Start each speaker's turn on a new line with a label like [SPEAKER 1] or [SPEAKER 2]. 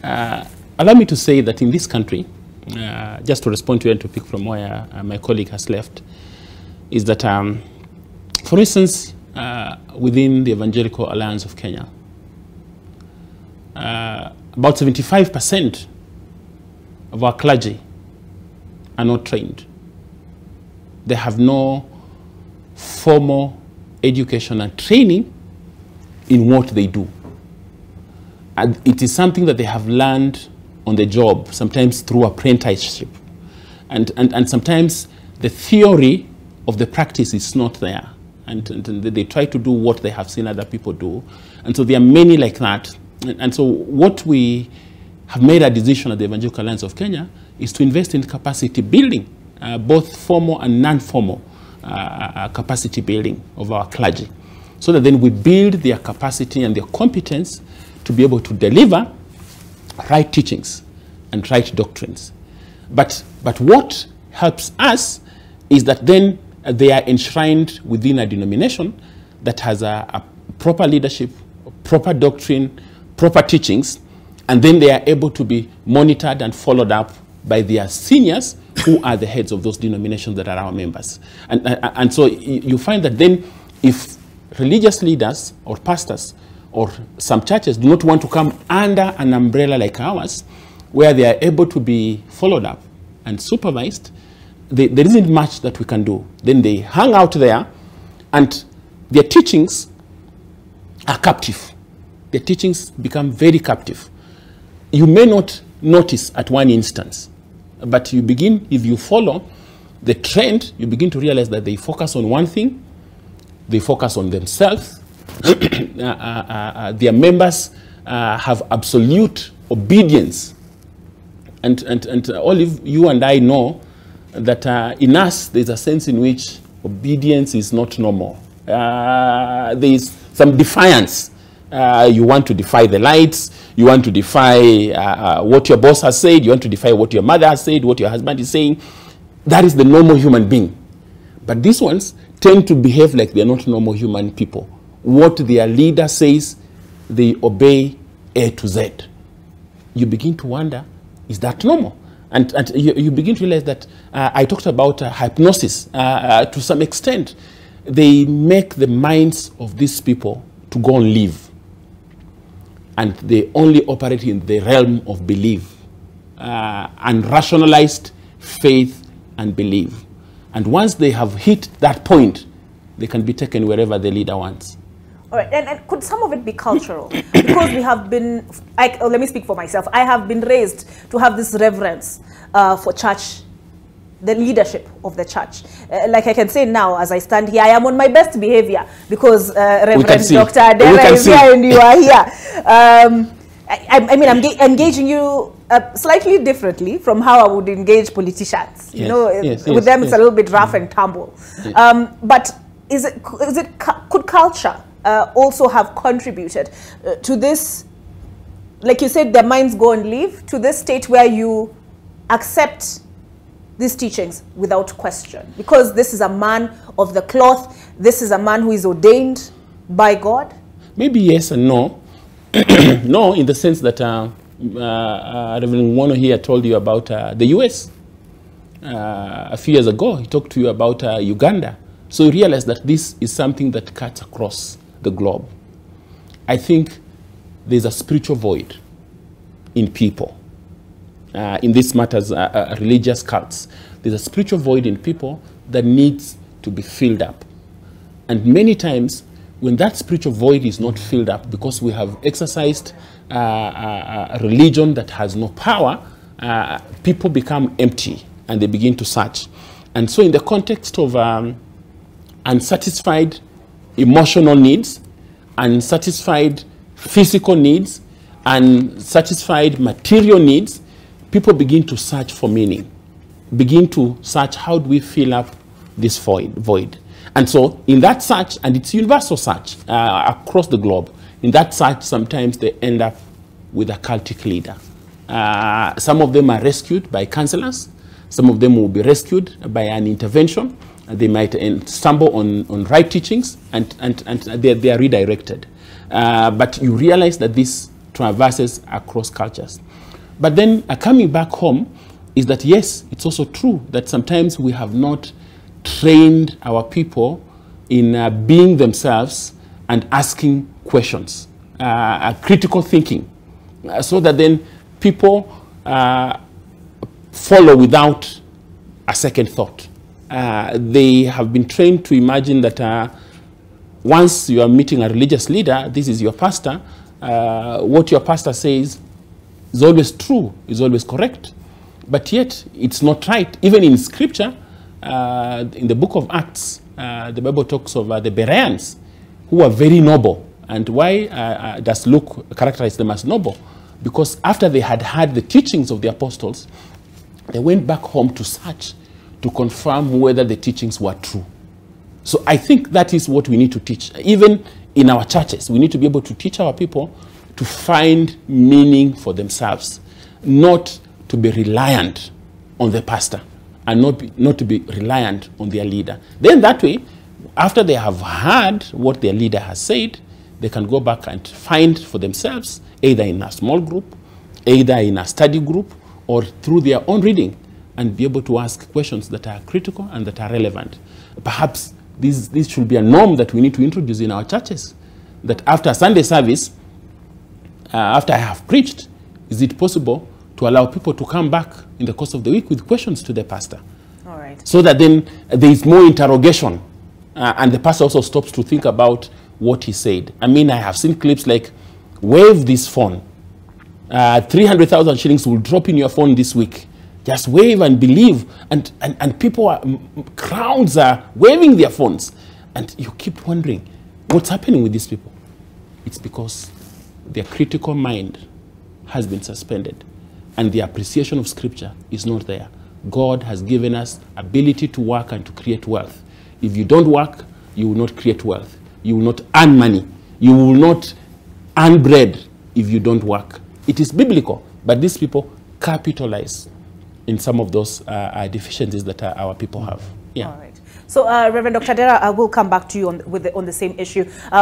[SPEAKER 1] Allow me to say that in this country, just to respond to you and to pick from where my colleague has left, is that, for instance, within the Evangelical Alliance of Kenya, about 75% of our clergy are not trained. They have no formal education and training in what they do. And it is something that they have learned on the job, sometimes through apprenticeship. And sometimes the theory of the practice is not there. And they try to do what they have seen other people do. And so there are many like that. And so what we have made a decision at the Evangelical Alliance of Kenya is to invest in capacity building, both formal and non-formal capacity building of our clergy, so that then we build their capacity and their competence to be able to deliver right teachings and right doctrines. But what helps us is that then they are enshrined within a denomination that has a proper leadership, proper doctrine, proper teachings, and then they are able to be monitored and followed up by their seniors, who are the heads of those denominations that are our members. And so you find that then if religious leaders or pastors or some churches do not want to come under an umbrella like ours, where they are able to be followed up and supervised, there isn't much that we can do. Then they hang out there, and their teachings are captive. Their teachings become very captive. You may not notice at one instance, but you begin, if you follow the trend, you begin to realize that they focus on one thing, they focus on themselves. Their members have absolute obedience. And all of you and I know that in us, there's a sense in which obedience is not normal. There is some defiance. You want to defy the lights. You want to defy what your boss has said. You want to defy what your mother has said, what your husband is saying. That is the normal human being. But these ones tend to behave like they're not normal human people. What their leader says, they obey A to Z. You begin to wonder, is that normal? And you begin to realize that I talked about hypnosis to some extent. They make the minds of these people to go and live. And they only operate in the realm of belief, and rationalized faith and belief. And once they have hit that point, they can be taken wherever the leader wants.
[SPEAKER 2] All right, and could some of it be cultural? Because we have been, let me speak for myself, I have been raised to have this reverence for church, the leadership of the church. Like I can say now, as I stand here, I am on my best behavior because Reverend Dr. Adera is here and you are here. I mean, I'm engaging you slightly differently from how I would engage politicians. Yes, you know, with them it's a little bit rough and tumble. Yes. But could culture also have contributed to this, like you said, their minds go and live, to this state where you accept these teachings without question? Because this is a man of the cloth, this is a man who is ordained by God? Maybe yes and no. No, in the sense that Reverend Wono here told you about the US. A few years ago, he talked to you about Uganda. So you realize that this is something that cuts across the globe. I think there's a spiritual void in people. In these matters, religious cults. There's a spiritual void in people that needs to be filled up. And many times, when that spiritual void is not filled up because we have exercised a religion that has no power, people become empty and they begin to search. And so in the context of unsatisfied emotional needs, unsatisfied physical needs, unsatisfied material needs, people begin to search for meaning, begin to search, how do we fill up this void? And so in that search, and it's universal search across the globe, in that search sometimes they end up with a cultic leader. Some of them are rescued by counselors. Some of them will be rescued by an intervention. They might stumble on right teachings and they are redirected. But you realize that this
[SPEAKER 1] traverses across cultures. But then coming back home is that, yes, it's also true that sometimes we have not trained our people in being themselves and asking questions, critical thinking, so that then people follow without a second thought. They have been trained to imagine that once you are meeting a religious leader, this is your pastor, what your pastor says is always true, is always correct. But yet, it's not right. Even in Scripture, in the book of Acts, the Bible talks of the Bereans, who are very noble. And why does Luke characterize them as noble? Because after they had heard the teachings of the apostles, they went back home to search, to confirm whether the teachings were true. So I think that is what we need to teach. Even in our churches, we need to be able to teach our people to find meaning for themselves, not to be reliant on the pastor and not to be reliant on their leader. Then that way, after they have heard what their leader has said, they can go back and find for themselves, either in a small group, either in a study group, or through their own reading, and be able to ask questions that are critical and that are relevant. Perhaps this should be a norm that we need to introduce in our churches, that after Sunday service, after I have preached, is it possible to allow people to come back in the course of the week with questions to the pastor?
[SPEAKER 2] All right. So
[SPEAKER 1] that then there is more interrogation, and the pastor also stops to think about what he said. I mean, I have seen clips like, wave this phone. 300,000 shillings will drop in your phone this week. Just wave and believe. And people crowds are waving their phones. And you keep wondering, what's happening with these people? It's because their critical mind has been suspended and the appreciation of Scripture is not there. God has given us ability to work and to create wealth. If you don't work, you will not create wealth. You will not earn money. You will not earn bread if you don't work. It is biblical, but these people capitalize in some of those deficiencies that our people have. Yeah.
[SPEAKER 2] All right. So, Reverend Dr. Dera, I will come back to you on the same issue.